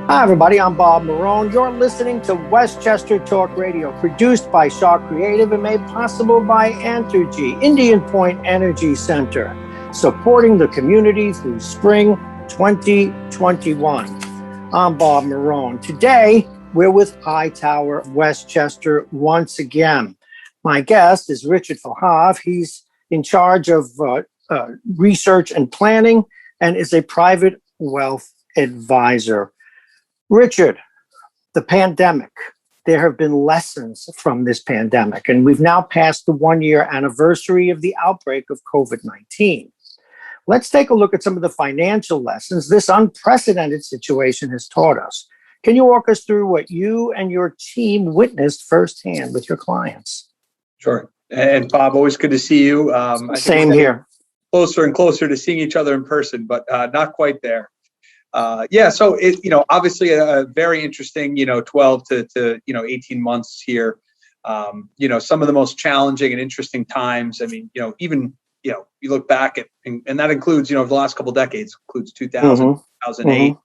Hi, everybody. I'm Bob Marone. You're listening to Westchester Talk Radio, produced by Shaw Creative and made possible by Entergy, Indian Point Energy Center, supporting the community through spring 2021. I'm Bob Marone. Today, we're with Hightower Westchester once again. My guest is Richard Fahav. He's in charge of research and planning and is a private wealth advisor. Richard, the pandemic, there have been lessons from this pandemic, and we've now passed the one-year anniversary of the outbreak of COVID-19. Let's take a look at some of the financial lessons this unprecedented situation has taught us. Can you walk us through what you and your team witnessed firsthand with your clients? Sure. And Bob, always good to see you. Same here. Closer and closer to seeing each other in person, but not quite there. So obviously a very interesting, 12 to 18 months here. Some of the most challenging and interesting times. I mean, even, you look back at, and that includes, over the last couple of decades, includes 2000, 2008.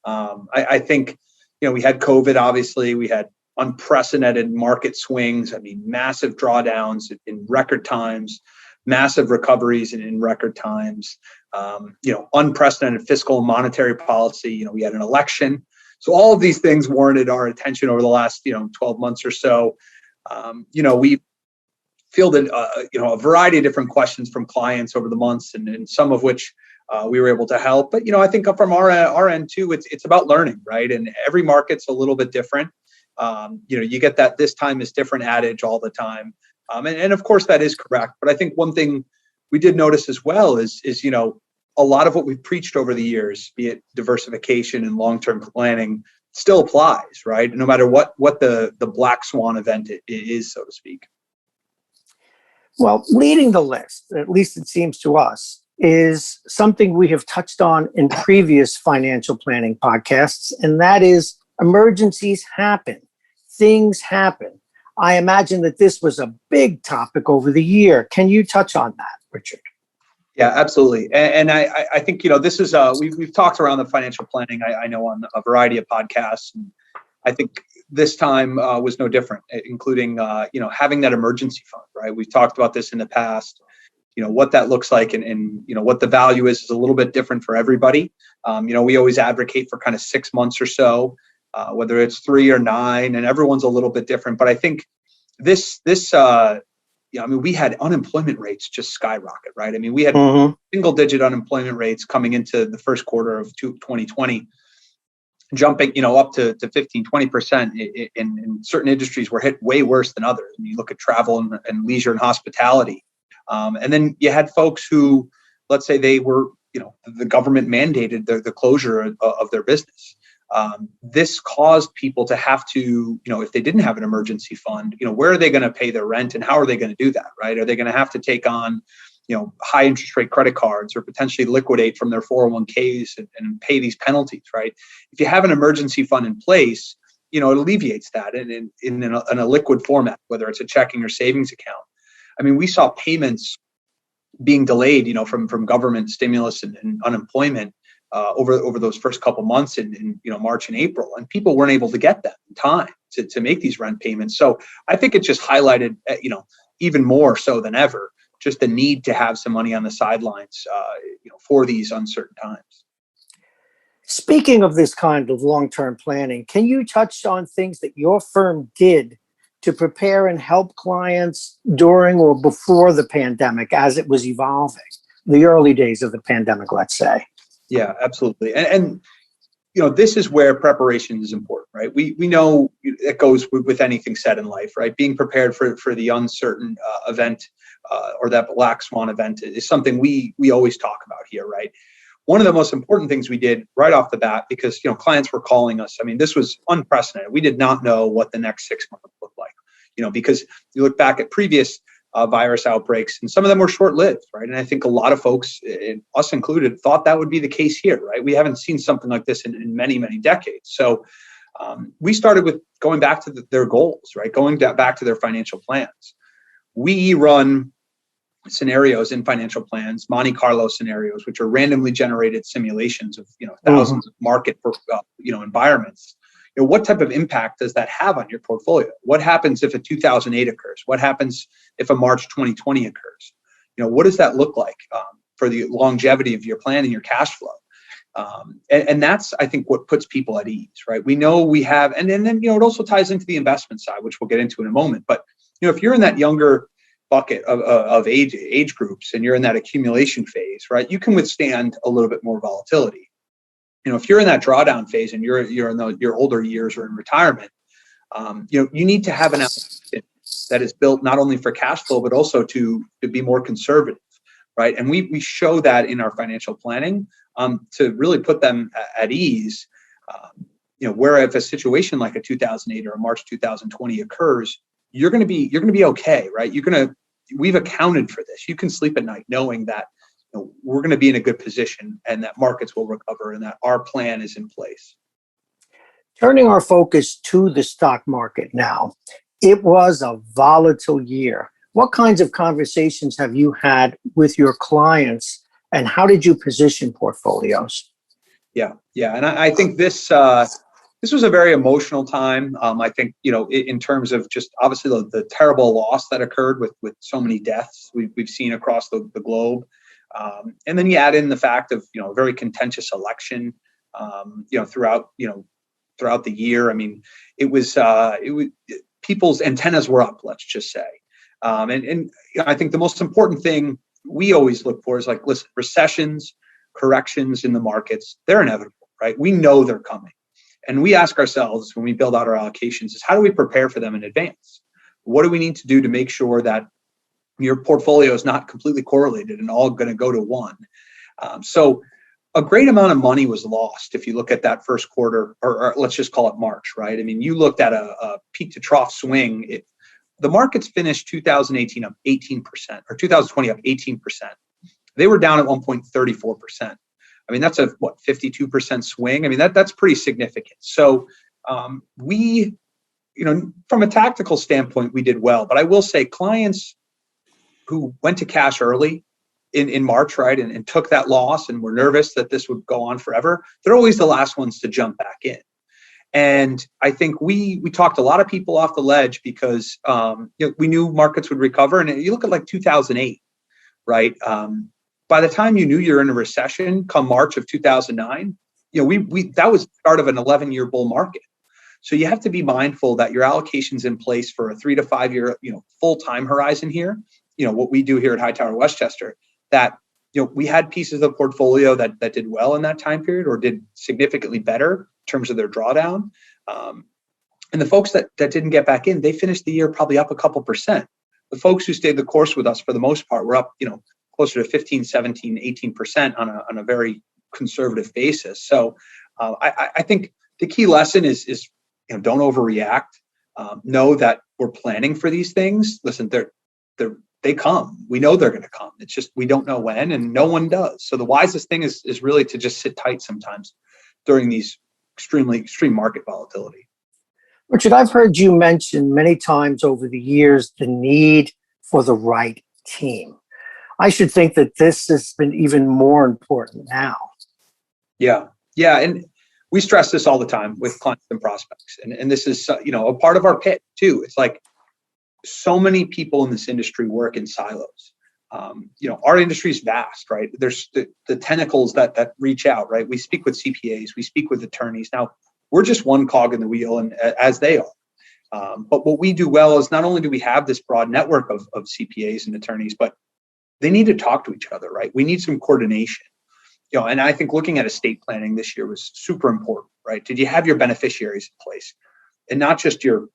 I think, we had COVID, obviously, we had unprecedented market swings. I mean, massive drawdowns in record times, massive recoveries in record times. Unprecedented fiscal and monetary policy. We had an election. So all of these things warranted our attention over the last, 12 months or so. We fielded, a variety of different questions from clients over the months and some of which we were able to help. But, I think from our end too, it's about learning, right? And every market's a little bit different. You get that this time is different adage all the time. And of course that is correct. But I think one thing we did notice as well is a lot of what we've preached over the years, be it diversification and long-term planning, still applies, right? No matter what the black swan event is, so to speak. Well, leading the list, at least it seems to us, is something we have touched on in previous financial planning podcasts, and that is emergencies happen. Things happen. I imagine that this was a big topic over the year. Can you touch on that, Richard? Yeah, absolutely. And I think, this is, we've talked around the financial planning, I know, on a variety of podcasts. And I think this time was no different, including, having that emergency fund, right? We've talked about this in the past, what that looks like and what the value is a little bit different for everybody. We always advocate for kind of 6 months or so, whether it's 3 or 9, and everyone's a little bit different. But I think this we had unemployment rates just skyrocket, right? I mean, we had single-digit unemployment rates coming into the first quarter of 2020, jumping, up to 15, 20%. In certain industries were hit way worse than others. I mean, you look at travel and leisure and hospitality. And then you had folks who, let's say they were, the government mandated the closure of their business. This caused people to have to, if they didn't have an emergency fund, where are they going to pay their rent and how are they going to do that, right? Are they going to have to take on, high interest rate credit cards or potentially liquidate from their 401ks and pay these penalties, right? If you have an emergency fund in place, it alleviates that in a liquid format, whether it's a checking or savings account. I mean, we saw payments being delayed, from government stimulus and unemployment over those first couple months in March and April, and people weren't able to get them in time to make these rent payments. So I think it just highlighted, even more so than ever, just the need to have some money on the sidelines, for these uncertain times. Speaking of this kind of long-term planning, can you touch on things that your firm did to prepare and help clients during or before the pandemic as it was evolving, the early days of the pandemic, let's say? Yeah, absolutely. And this is where preparation is important, right? We know it goes with anything said in life, right? Being prepared for the uncertain event or that black swan event is something we always talk about here, right? One of the most important things we did right off the bat, because clients were calling us. I mean, this was unprecedented. We did not know what the next 6 months looked like, because you look back at previous virus outbreaks, and some of them were short-lived, right? And I think a lot of folks, us included, thought that would be the case here, right? We haven't seen something like this in many, many decades. So we started with going back to their goals, right? Going back to their financial plans. We run scenarios in financial plans, Monte Carlo scenarios, which are randomly generated simulations of thousands of market environments. What type of impact does that have on your portfolio? What happens if a 2008 occurs? What happens if a March 2020 occurs? What does that look like for the longevity of your plan and your cash flow? And that's, I think, what puts people at ease, right? We know we have, and then it also ties into the investment side, which we'll get into in a moment. But if you're in that younger bucket of age groups and you're in that accumulation phase, right, you can withstand a little bit more volatility. If you're in that drawdown phase and you're in your older years or in retirement, you need to have an allocation that is built not only for cash flow but also to be more conservative, right? And we show that in our financial planning to really put them at ease. Where if a situation like a 2008 or a March 2020 occurs, you're going to be okay, right? We've accounted for this. You can sleep at night knowing that we're going to be in a good position and that markets will recover and that our plan is in place. Turning our focus to the stock market now, it was a volatile year. What kinds of conversations have you had with your clients and how did you position portfolios? Yeah. And I think this was a very emotional time. I think, in terms of just obviously the terrible loss that occurred with so many deaths we've seen across the globe. And then you add in the fact of, a very contentious election, throughout the year. I mean, it was people's antennas were up, let's just say. And I think the most important thing we always look for is listen, recessions, corrections in the markets, they're inevitable, right? We know they're coming. And we ask ourselves when we build out our allocations is how do we prepare for them in advance? What do we need to do to make sure that your portfolio is not completely correlated and all going to go to one? So a great amount of money was lost if you look at that first quarter, or let's just call it March, right? I mean, you looked at a peak to trough swing. The markets finished 2018 up 18%, or 2020 up 18%. They were down at 1.34%. I mean, that's a 52% swing. I mean, that's pretty significant. So we, from a tactical standpoint, we did well. But I will say clients who went to cash early in March, right, and took that loss and were nervous that this would go on forever, they're always the last ones to jump back in. And I think we talked a lot of people off the ledge because we knew markets would recover. And you look at 2008, right? By the time you knew you're in a recession, come March of 2009, that was the start of an 11-year bull market. So you have to be mindful that your allocation's in place for a 3 to 5 year, full time horizon here. What we do here at Hightower Westchester, that we had pieces of the portfolio that did well in that time period or did significantly better in terms of their drawdown. And the folks that didn't get back in, they finished the year probably up a couple percent. The folks who stayed the course with us for the most part were up, closer to 15, 17, 18% on a very conservative basis. So I think the key lesson is don't overreact. Know that we're planning for these things. Listen, they come. We know they're going to come. It's just we don't know when, and no one does. So the wisest thing is really to just sit tight sometimes during these extreme market volatility. Richard, I've heard you mention many times over the years the need for the right team. I should think that this has been even more important now. Yeah. And we stress this all the time with clients and prospects. And this is, a part of our pitch too. It's like so many people in this industry work in silos. Our industry is vast, right? There's the tentacles that reach out, right? We speak with CPAs, we speak with attorneys. Now, we're just one cog in the wheel, and as they are. But what we do well is not only do we have this broad network of CPAs and attorneys, but they need to talk to each other, right? We need some coordination. And I think looking at estate planning this year was super important, right? Did you have your beneficiaries in place? And not just your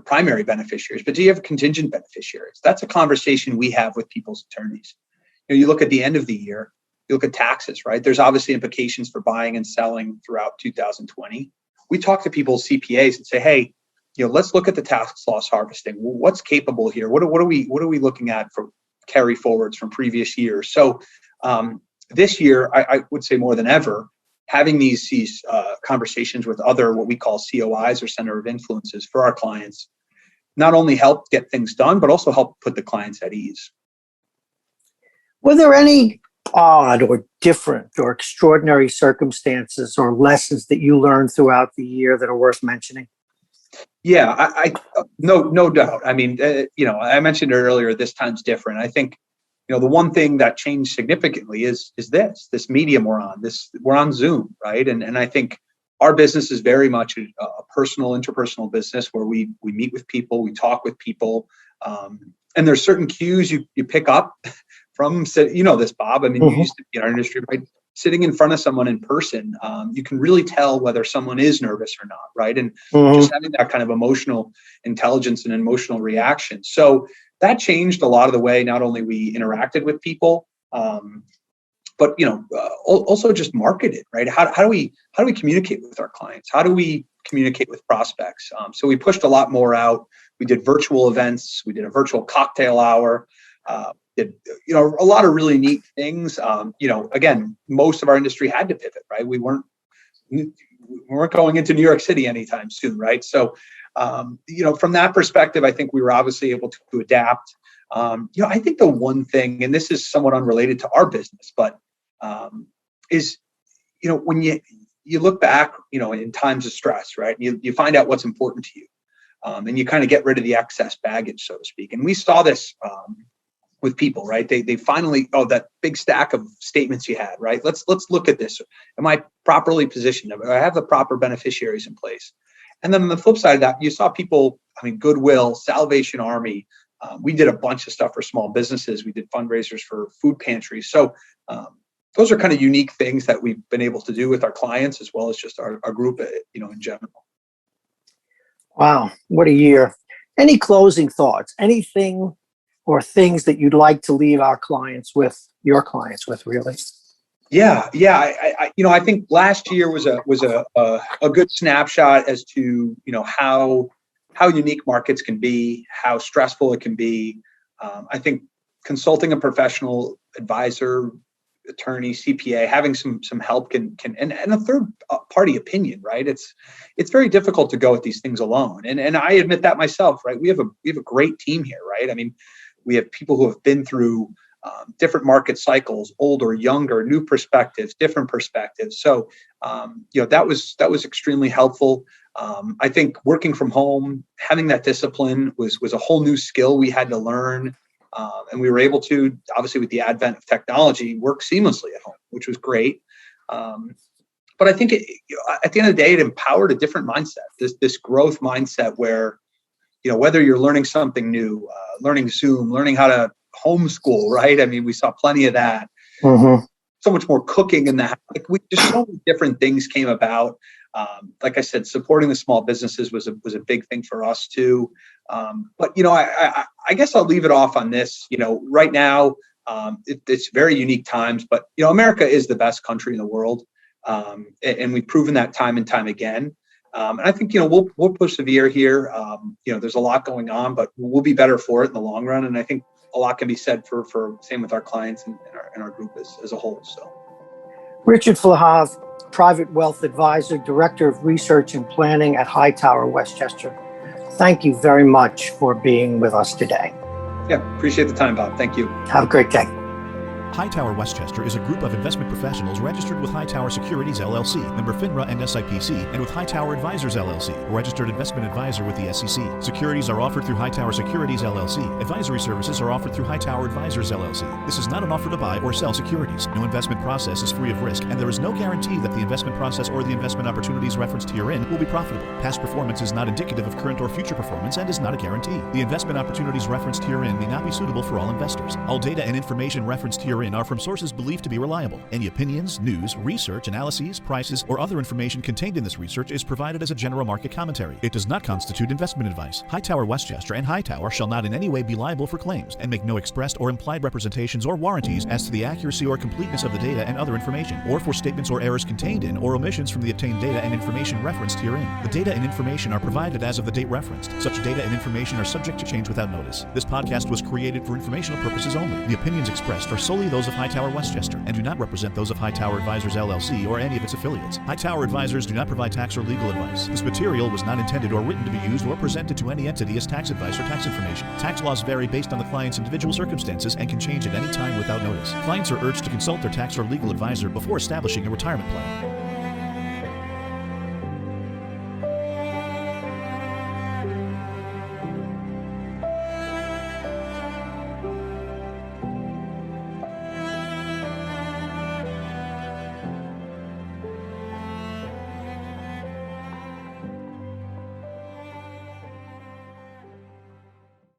primary beneficiaries, but do you have contingent beneficiaries? That's a conversation we have with people's attorneys. You look at the end of the year, you look at taxes, right? There's obviously implications for buying and selling throughout 2020. We talk to people's CPAs and say, hey, let's look at the tax loss harvesting. What's capable here? What are we looking at for carry forwards from previous years? So this year, I would say more than ever, having these conversations with other what we call COIs or center of influences for our clients not only help get things done, but also help put the clients at ease. Were there any odd or different or extraordinary circumstances or lessons that you learned throughout the year that are worth mentioning? Yeah, no doubt. I mean, I mentioned it earlier. This time's different. I think, the one thing that changed significantly is this medium we're on. We're on Zoom, right? And I think our business is very much a personal, interpersonal business where we meet with people, we talk with people, and there's certain cues you pick up from, this, Bob. I mean, you used to be in our industry, right? Sitting in front of someone in person, you can really tell whether someone is nervous or not, right? And just having that kind of emotional intelligence and emotional reaction. So that changed a lot of the way not only we interacted with people, but also just marketed, right? How do we communicate with our clients? How do we communicate with prospects? So we pushed a lot more out. We did virtual events. We did a virtual cocktail hour. Did a lot of really neat things. Again, most of our industry had to pivot, right? We weren't going into New York City anytime soon, right? So from that perspective, I think we were obviously able to adapt. I think the one thing, and this is somewhat unrelated to our business, but is when you look back, in times of stress, right? You find out what's important to you, and you kind of get rid of the excess baggage, so to speak. And we saw this with people, right? They finally, that big stack of statements you had, right? Let's look at this. Am I properly positioned? Do I have the proper beneficiaries in place? And then on the flip side of that, you saw people, Goodwill, Salvation Army. We did a bunch of stuff for small businesses. We did fundraisers for food pantries. So those are kind of unique things that we've been able to do with our clients as well as just our group, in general. Wow, what a year. Any closing thoughts? Anything or things that you'd like to leave your clients with, really? Yeah. I think last year was a good snapshot as to how unique markets can be, how stressful it can be. I think consulting a professional advisor, attorney, CPA, having some help can and a third party opinion, right? It's very difficult to go at these things alone, and I admit that myself, right? We have a great team here, right? I mean, we have people who have been through different market cycles, older, younger, new perspectives, different perspectives. So, that was extremely helpful. I think working from home, having that discipline was a whole new skill we had to learn. And we were able to, obviously with the advent of technology, work seamlessly at home, which was great. But I think at the end of the day, it empowered a different mindset, this growth mindset where, whether you're learning something new, learning Zoom, learning how to homeschool, right? I mean, we saw plenty of that. So much more cooking in that. Just so many different things came about. Like I said, supporting the small businesses was a big thing for us too. But I guess I'll leave it off on this. Right now, it's very unique times. But America is the best country in the world, and we've proven that time and time again. And I think we'll persevere here. There's a lot going on, but we'll be better for it in the long run. And I think a lot can be said for same with our clients and our group as a whole. So, Richard Flahav, Private Wealth Advisor, Director of Research and Planning at Hightower Westchester. Thank you very much for being with us today. Yeah, appreciate the time, Bob. Thank you. Have a great day. Hightower Westchester is a group of investment professionals registered with Hightower Securities LLC, member FINRA and SIPC, and with Hightower Advisors LLC, a registered investment advisor with the SEC. Securities are offered through Hightower Securities LLC. Advisory services are offered through Hightower Advisors LLC. This is not an offer to buy or sell securities. No investment process is free of risk, and there is no guarantee that the investment process or the investment opportunities referenced herein will be profitable. Past performance is not indicative of current or future performance and is not a guarantee. The investment opportunities referenced herein may not be suitable for all investors. All data and information referenced herein are from sources believed to be reliable. Any opinions, news, research, analyses, prices, or other information contained in this research is provided as a general market commentary. It does not constitute investment advice. Hightower Westchester and Hightower shall not in any way be liable for claims and make no expressed or implied representations or warranties as to the accuracy or completeness of the data and other information, or for statements or errors contained in or omissions from the obtained data and information referenced herein. The data and information are provided as of the date referenced. Such data and information are subject to change without notice. This podcast was created for informational purposes only. The opinions expressed are solely those those of Hightower Westchester and do not represent those of Hightower Advisors LLC or any of its affiliates. Hightower Advisors do not provide tax or legal advice. This material was not intended or written to be used or presented to any entity as tax advice or tax information. Tax laws vary based on the client's individual circumstances and can change at any time without notice. Clients are urged to consult their tax or legal advisor before establishing a retirement plan.